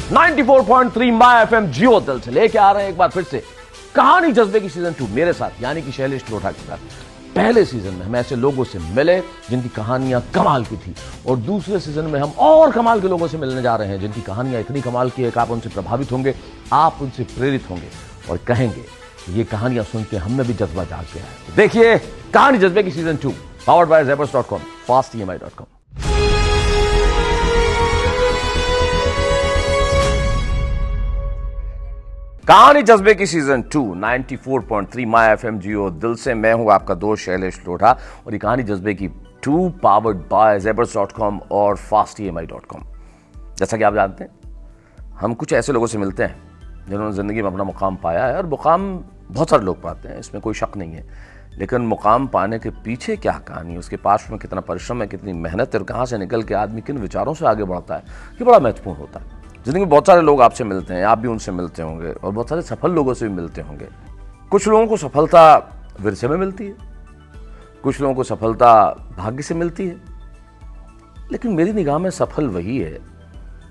94.3 my FM जियो दिल से लेके आ रहे हैं एक बार फिर से कहानी जज्बे की सीजन 2 मेरे साथ यानी कि शैलेश लोढ़ा के साथ। पहले सीजन में हम ऐसे लोगों से मिले जिनकी कहानियां कमाल की थी और दूसरे सीजन में हम और कमाल के लोगों से मिलने जा रहे हैं जिनकी कहानियां इतनी कमाल की है कि आप उनसे प्रभावित होंगे, आप उनसे प्रेरित होंगे और कहेंगे ये कहानियां सुन के हमें भी जज्बा जाग गया है। देखिए कहानी जज्बे की season 2 powered by zebras.com, fastemi.com। कहानी जज्बे की सीजन 2 94.3 माय एफएम जियो दिल से। मैं हूं आपका दोस्त शैलेश लोढ़ा और ये कहानी जज्बे की 2 पावर्ड बाय zebras.com और fastemi.com। जैसा कि आप जानते हैं हम कुछ ऐसे लोगों से मिलते हैं जिन्होंने ज़िंदगी में अपना मुकाम पाया है और मुकाम बहुत सारे लोग पाते हैं, इसमें कोई शक नहीं है, लेकिन मुकाम पाने के पीछे क्या कहानी है, उसके पास में कितना परिश्रम है, कितनी मेहनत है और कहाँ से निकल के आदमी किन विचारों से आगे बढ़ता है, ये बड़ा महत्वपूर्ण होता है। ज़िंदगी में बहुत सारे लोग आपसे मिलते हैं, आप भी उनसे मिलते होंगे और बहुत सारे सफल लोगों से भी मिलते होंगे। कुछ लोगों को सफलता विरसे में मिलती है, कुछ लोगों को सफलता भाग्य से मिलती है, लेकिन मेरी निगाह में सफल वही है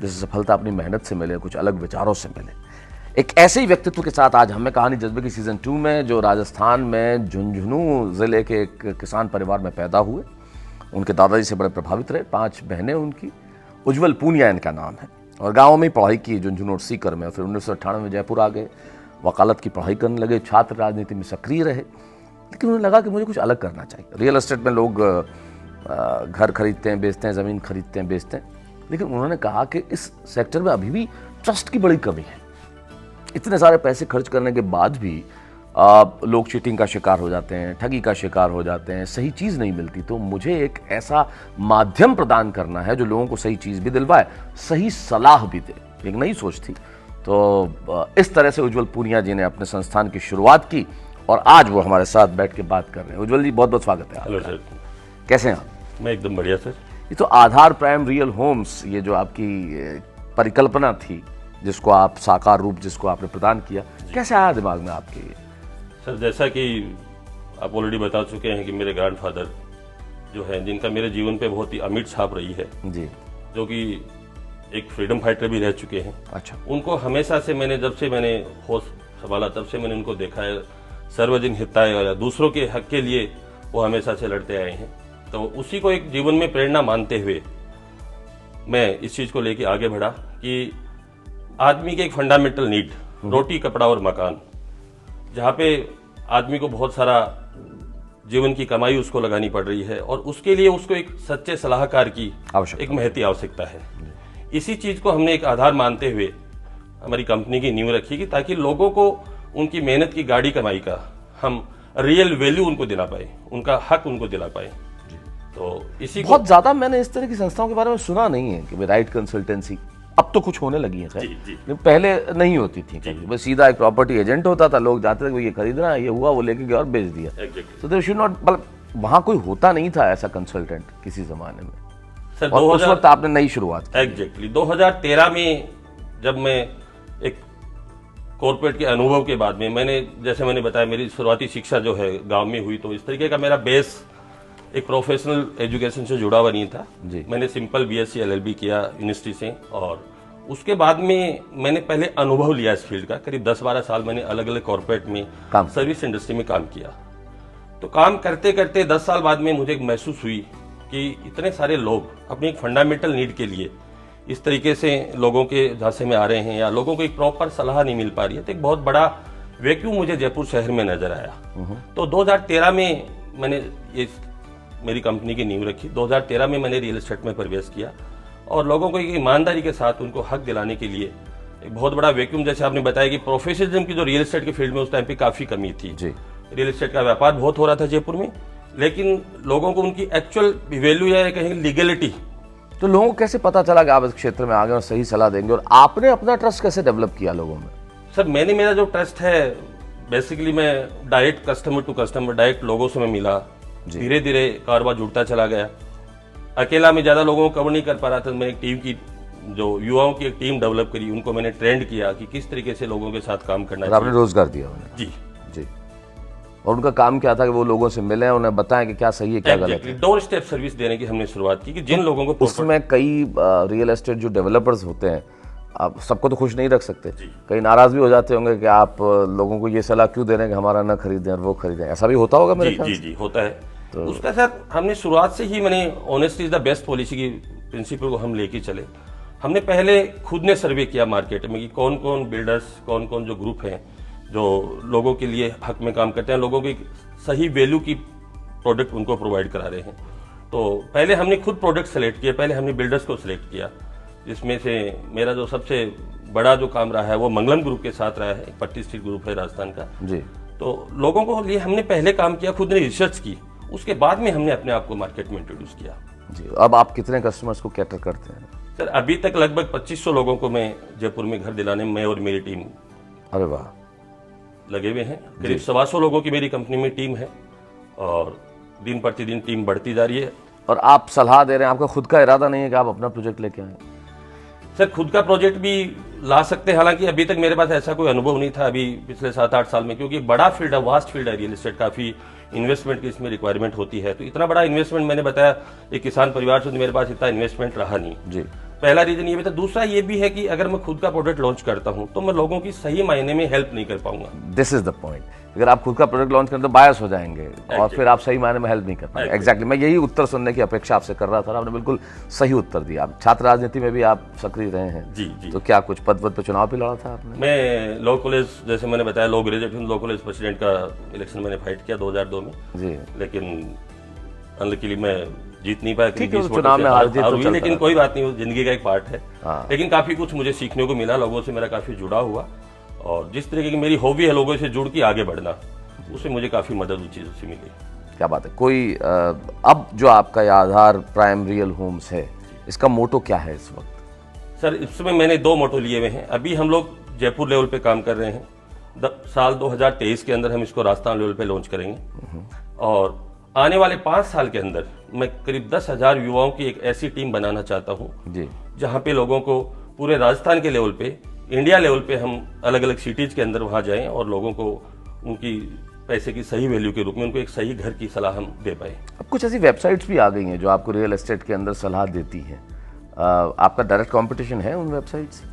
जैसे सफलता अपनी मेहनत से मिले, कुछ अलग विचारों से मिले। एक ऐसे ही व्यक्तित्व के साथ आज हमें कहानी जज्बे की सीजन 2 में जो राजस्थान में झुंझुनू जिले के एक किसान परिवार में पैदा हुए, उनके दादाजी से बड़े प्रभावित रहे, 5 बहनें उनकी, उज्जवल पूनिया इनका नाम है और गाँव में ही पढ़ाई की झुंझुनू और सीकर में। फिर 1998 में जयपुर आ गए, वकालत की पढ़ाई करने लगे, छात्र राजनीति में सक्रिय रहे, लेकिन उन्हें लगा कि मुझे कुछ अलग करना चाहिए। रियल एस्टेट में लोग घर खरीदते हैं, बेचते हैं, ज़मीन खरीदते हैं, बेचते हैं, लेकिन उन्होंने कहा कि इस सेक्टर में अभी भी ट्रस्ट की बड़ी कमी है। इतने सारे पैसे खर्च करने के बाद भी लोग चीटिंग का शिकार हो जाते हैं, ठगी का शिकार हो जाते हैं, सही चीज़ नहीं मिलती। तो मुझे एक ऐसा माध्यम प्रदान करना है जो लोगों को सही चीज़ भी दिलवाए, सही सलाह भी दे। एक नई सोच थी। तो इस तरह से उज्जवल पूनिया जी ने अपने संस्थान की शुरुआत की और आज वो हमारे साथ बैठ के बात कर रहे हैं। उज्जवल जी बहुत बहुत स्वागत है। हेलो सर, कैसे हैं आप? मैं एकदम बढ़िया सर। ये तो आधार प्राइम रियल होम्स, ये जो आपकी परिकल्पना थी जिसको आप साकार रूप जिसको आपने प्रदान किया, कैसे आया दिमाग में आपके? सर जैसा कि आप ऑलरेडी बता चुके हैं कि मेरे ग्रैंडफादर जो है, जिनका मेरे जीवन पे बहुत ही अमिट छाप रही है जी, जो कि एक फ्रीडम फाइटर भी रह चुके हैं। अच्छा। उनको हमेशा से मैंने जब से मैंने होश संभाला तब से मैंने उनको देखा है, सर्वजन हिताय या दूसरों के हक के लिए वो हमेशा से लड़ते आए हैं। तो उसी को एक जीवन में प्रेरणा मानते हुए मैं इस चीज़ को लेके आगे बढ़ा कि आदमी के एक फंडामेंटल नीड, रोटी कपड़ा और मकान, जहाँ पे आदमी को बहुत सारा जीवन की कमाई उसको लगानी पड़ रही है और उसके लिए उसको एक सच्चे सलाहकार की एक महती आवश्यकता है। इसी चीज को हमने एक आधार मानते हुए हमारी कंपनी की नींव रखी कि ताकि लोगों को उनकी मेहनत की गाड़ी कमाई का हम रियल वैल्यू उनको दिला पाए, उनका हक उनको दिला पाए। तो इसी बहुत ज्यादा मैंने इस तरह की संस्थाओं के बारे में सुना नहीं है कि राइट कंसल्टेंसी अब तो कुछ होने लगी है, खैर पहले नहीं होती थी कभी। बस सीधा एक प्रॉपर्टी एजेंट होता था, लोग जाते थे कि ये खरीदना है, ये हुआ, वो लेके गया और बेच दिया। तो देयर शुड नॉट, मतलब वहां कोई होता नहीं था ऐसा कंसल्टेंट किसी जमाने में। सर और उस वक्त आपने नई शुरुआत की। एग्जैक्टली 2013 में जब मैं एक कॉर्पोरेट के अनुभव के बाद में जैसे मैंने बताया मेरी शुरुआती शिक्षा जो है गाँव में हुई, तो इस तरीके का मेरा बेस एक प्रोफेशनल एजुकेशन से जुड़ा हुआ नहीं था जी। मैंने सिंपल BSc LLB किया यूनिवर्सिटी से और उसके बाद में मैंने पहले अनुभव लिया इस फील्ड का। करीब 10-12 साल मैंने अलग अलग कॉर्पोरेट में सर्विस इंडस्ट्री में काम किया। तो काम करते करते 10 साल बाद में मुझे महसूस हुई कि इतने सारे लोग अपनी एक फंडामेंटल नीड के लिए इस तरीके से लोगों के झांसे में आ रहे हैं या लोगों को एक प्रॉपर सलाह नहीं मिल पा रही है। तो एक बहुत बड़ा वैक्यूम मुझे जयपुर शहर में नजर आया। तो 2013 में मैंने ये मेरी कंपनी की नींव रखी। 2013 में मैंने रियल एस्टेट में प्रवेश किया और लोगों को एक ईमानदारी के साथ उनको हक दिलाने के लिए एक बहुत बड़ा वैक्यूम, जैसे आपने बताया कि प्रोफेशनलिज्म की जो रियल एस्टेट के फील्ड में उस टाइम पे काफी कमी थी जी। रियल एस्टेट का व्यापार बहुत हो रहा था जयपुर में, लेकिन लोगों को उनकी एक्चुअल वैल्यू या कहेंगे लीगलिटी। तो लोगों को कैसे पता चला कि आप इस क्षेत्र में आ गए और सही सलाह देंगे, और आपने अपना ट्रस्ट कैसे डेवलप किया लोगों में? सर मेरा जो ट्रस्ट है बेसिकली मैं direct customer to customer direct लोगों से मैं मिला, धीरे धीरे कारोबार जुड़ता चला गया। अकेला मैं ज्यादा लोगों को कवर नहीं कर पा रहा था। मैंने एक टीम की, जो युवाओं की एक टीम डेवलप करी, उनको मैंने ट्रेंड किया कि किस तरीके से लोगों के साथ काम करना है। आपने रोजगार दिया उन्हें? जी जी। और उनका काम क्या था कि वो लोगों से मिले, उन्हें बताएं कि क्या सही है क्या गलत है। डोर स्टेप सर्विस देने की हमने शुरुआत की कि जिन लोगों को उसमें कई रियल एस्टेट जो डेवलपर्स होते हैं आप सबको तो खुश नहीं रख सकते, जी। कई नाराज भी हो जाते होंगे कि आप लोगों को ये सलाह क्यों दे रहे हैं कि हमारा ना खरीदें और वो खरीदें, ऐसा भी होता होगा मेरे जी ख्याल जी से? जी होता है। उसका सर हमने शुरुआत से ही मैंने honestly is the best policy की प्रिंसिपल को हम लेके चले। हमने पहले खुद ने सर्वे किया मार्केट में कि कौन कौन बिल्डर्स, कौन कौन जो ग्रुप हैं जो लोगों के लिए हक में काम करते हैं, लोगों की सही वैल्यू की प्रोडक्ट उनको प्रोवाइड करा रहे हैं। तो पहले हमने खुद प्रोडक्ट सेलेक्ट किए, पहले हमने बिल्डर्स को सिलेक्ट किया, जिसमें से मेरा जो सबसे बड़ा जो काम रहा है वो मंगलम ग्रुप के साथ रहा है, एक पट्टी स्ट्रीट ग्रुप है राजस्थान का। जी। तो लोगों को लिए हमने पहले काम किया, खुद ने रिसर्च की, उसके बाद में हमने अपने आप को मार्केट में इंट्रोड्यूस किया। जी, अब आप कितने कस्टमर्स को कैटर करते हैं? सर अभी तक लगभग 2500 लोगों को मैं जयपुर में घर दिलाने में मैं और मेरी टीम अरे वाह, लगे हुए हैं। करीब 125 लोगों की मेरी कंपनी में टीम है और दिन प्रतिदिन टीम बढ़ती जा रही है। और आप सलाह दे रहे हैं, आपका खुद का इरादा नहीं है कि आप अपना प्रोजेक्ट लेके आए? सर खुद का प्रोजेक्ट भी ला सकते हैं, हालांकि अभी तक मेरे पास ऐसा कोई अनुभव नहीं था अभी पिछले 7-8 साल में, क्योंकि बड़ा फील्ड है, वास्ट फील्ड है रियल एस्टेट, काफी इन्वेस्टमेंट की इसमें रिक्वायरमेंट होती है। तो इतना बड़ा इन्वेस्टमेंट मैंने बताया एक किसान परिवार से, तो मेरे पास इतना इन्वेस्टमेंट रहा नहीं। जी। पहला रीजन ये भी था। दूसरा ये भी है कि अगर मैं खुद का प्रोडक्ट लॉन्च करता हूं तो मैं लोगों की सही मायने में हेल्प नहीं कर पाऊंगा। दिस इज द पॉइंट, अगर आप खुद का प्रोडक्ट लॉन्च करें तो बायस हो जाएंगे और फिर आप सही मायने में हेल्प नहीं कर पाएंगे। एग्जैक्टली, मैं यही उत्तर सुनने की अपेक्षा आपसे कर रहा था, आपने बिल्कुल सही उत्तर दिया। आप छात्र राजनीति में भी आप सक्रिय रहे हैं। जी जी। तो क्या कुछ पद पे चुनाव भी लड़ा था आपने? मैं लॉ कॉलेज, जैसे मैंने बताया, लॉ ग्रेजुएट हूँ, लॉ कॉलेज प्रेसिडेंट का इलेक्शन मैंने फाइट किया 2002 में जी। लेकिन अनलकीली मैं जीत नहीं पाया, ठीक है, चुनाव में हार जीत तो चलता लेकिन कोई बात नहीं, वो जिंदगी का एक पार्ट है। हाँ। लेकिन काफी कुछ मुझे सीखने को मिला, लोगों से मेरा काफी जुड़ा हुआ, और जिस तरीके की मेरी हॉबी है लोगों से जुड़ के आगे बढ़ना, उससे मुझे काफी मदद उस चीजों से मिली। क्या बात है। कोई अब जो आपका ये आधार प्राइम रियल होम्स है, इसका मोटो क्या है इस वक्त? सर इसमें मैंने 2 मोटो लिए हुए हैं। अभी हम लोग जयपुर लेवल पे काम कर रहे हैं, साल 2023 के अंदर हम इसको राजस्थान लेवल पे लॉन्च करेंगे, और आने वाले 5 साल के अंदर मैं करीब 10,000 युवाओं की एक ऐसी टीम बनाना चाहता हूं जी, जहां पे लोगों को पूरे राजस्थान के लेवल पे, इंडिया लेवल पे हम अलग अलग सिटीज के अंदर वहां जाएं और लोगों को उनकी पैसे की सही वैल्यू के रूप में उनको एक सही घर की सलाह हम दे पाए। अब कुछ ऐसी वेबसाइट्स भी आ गई हैं जो आपको रियल एस्टेट के अंदर सलाह देती हैं, आपका डायरेक्ट कंपटीशन है उन वेबसाइट्स?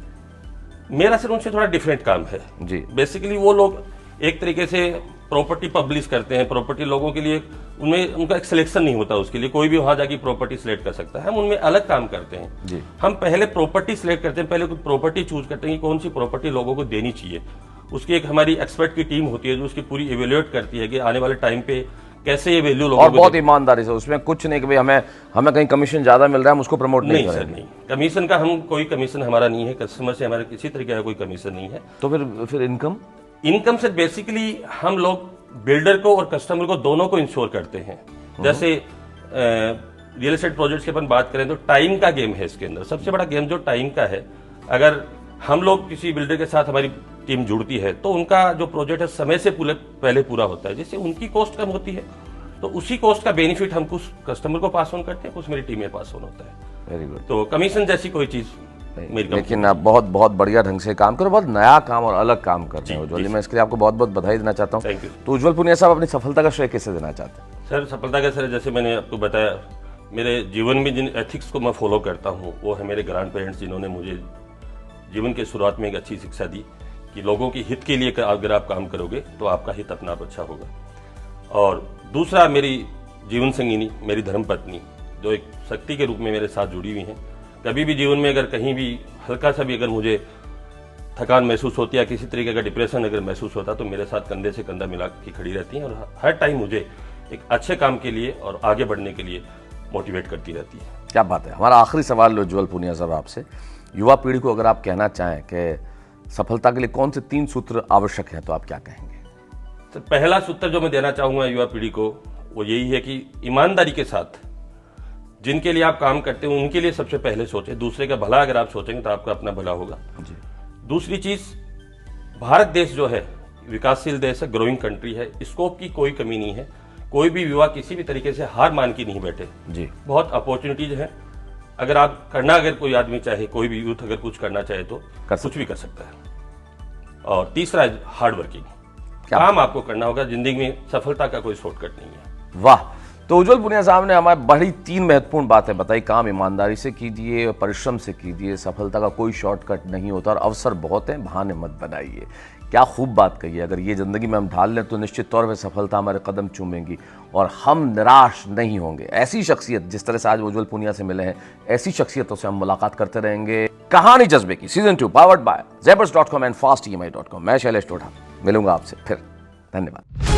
मेरा सर उनसे थोड़ा डिफरेंट काम है जी। बेसिकली वो लोग एक तरीके से प्रॉपर्टी पब्लिश करते हैं, प्रॉपर्टी लोगों के लिए, उनमें उनका एक सिलेक्शन नहीं होता, उसके लिए कोई भी वहां जाके प्रॉपर्टी सिलेक्ट कर सकता है। हम उनमें अलग काम करते हैं जी। हम पहले प्रॉपर्टी सिलेक्ट करते हैं, पहले कुछ प्रॉपर्टी चूज करते हैं कि कौन सी प्रॉपर्टी लोगों को देनी चाहिए। उसकी एक हमारी एक्सपर्ट की टीम होती है जो उसकी पूरी इवेल्युएट करती है कि आने वाले टाइम पे कैसे ये वैल्यू लोगों और को बहुत ईमानदारी से, उसमें कुछ नहीं कि भाई हमें कहीं कमीशन ज्यादा मिल रहा है हम उसको प्रमोट नहीं नहीं सर, करेंगे। नहीं, कमीशन का हम कोई कमीशन हमारा नहीं है, कस्टमर से हमारा किसी तरीके का कोई कमीशन नहीं है। तो फिर इनकम से बेसिकली हम लोग बिल्डर को और कस्टमर को दोनों को इंश्योर करते हैं। जैसे रियल एस्टेट प्रोजेक्ट्स की अपन बात करें तो टाइम का गेम है इसके अंदर, सबसे बड़ा गेम जो टाइम का है। अगर हम लोग किसी बिल्डर के साथ हमारी टीम जुड़ती है तो उनका जो प्रोजेक्ट है समय से पहले पूरा होता है, जिससे उनकी कॉस्ट कम होती है, तो उसी कॉस्ट का बेनिफिट हम कुछ कस्टमर को पास ऑन करते हैं, कुछ मेरी टीम में पास ऑन होता है। Very good. तो कमीशन जैसी कोई चीज लेकिन आप बहुत बहुत बढ़िया ढंग से काम करो, बहुत नया काम और अलग काम कर रहे हो उज्ज्वल जी, मैं इसके लिए आपको बहुत बहुत बधाई देना चाहता हूँ। Thank you. तो उज्ज्वल पुनिया साहब अपनी सफलता का श्रेय किसे देना चाहते हैं? सर सफलता का सर, जैसे मैंने आपको बताया, मेरे जीवन में जिन एथिक्स को मैं फॉलो करता हूँ वो है मेरे ग्रैंड पेरेंट्स, जिन्होंने मुझे जीवन के शुरुआत में एक अच्छी शिक्षा दी कि लोगों के हित के लिए अगर आप काम करोगे तो आपका हित अपना आप अच्छा होगा। और दूसरा मेरी जीवन संगिनी, मेरी धर्मपत्नी, जो एक शक्ति के रूप में मेरे साथ जुड़ी हुई हैं। कभी भी जीवन में अगर कहीं भी हल्का सा भी अगर मुझे थकान महसूस होती है, किसी तरीके का डिप्रेशन अगर महसूस होता, तो मेरे साथ कंधे से कंधा मिला के खड़ी रहती हैं और हर टाइम मुझे एक अच्छे काम के लिए और आगे बढ़ने के लिए मोटिवेट करती रहती है। क्या बात है। हमारा आखिरी सवाल उज्ज्वल पुनिया साहब आपसे, युवा पीढ़ी को अगर आप कहना चाहें कि सफलता के लिए कौन से 3 सूत्र आवश्यक है तो आप क्या कहेंगे? तो पहला सूत्र जो मैं देना चाहूंगा युवा पीढ़ी को वो यही है कि ईमानदारी के साथ जिनके लिए आप काम करते हो उनके लिए सबसे पहले सोचें। दूसरे का भला अगर आप सोचेंगे तो आपका अपना भला होगा जी। दूसरी चीज, भारत देश जो है विकासशील देश है, ग्रोइंग कंट्री है, स्कोप की कोई कमी नहीं है। कोई भी युवा किसी भी तरीके से हार मान के नहीं बैठे जी। बहुत अपॉर्चुनिटीज है। अगर आप करना, अगर कोई आदमी चाहे, कोई भी यूथ अगर कुछ करना चाहे तो कुछ भी कर सकता है। और तीसरा है हार्ड वर्किंग, काम आपको करना होगा, जिंदगी में सफलता का कोई शॉर्टकट नहीं है। वाह। तो उज्जवल पुनिया साहब ने हमारे बड़ी 3 महत्वपूर्ण बातें बताई। काम ईमानदारी से कीजिए, परिश्रम से कीजिए, सफलता का कोई शॉर्टकट नहीं होता और अवसर बहुत हैं, बहाने मत बनाइए। क्या खूब बात कही है। अगर ये ज़िंदगी में हम ढाल लें तो निश्चित तौर पर सफलता हमारे कदम चूमेंगी और हम निराश नहीं होंगे। ऐसी शख्सियत जिस तरह से आज उज्जवल पुनिया से मिले हैं, ऐसी शख्सियतों से हम मुलाकात करते रहेंगे। कहानी जज्बे की season 2 powered by zebras.com and fastemi.com। मैं शैलेश लोढ़ा मिलूंगा आपसे फिर। धन्यवाद।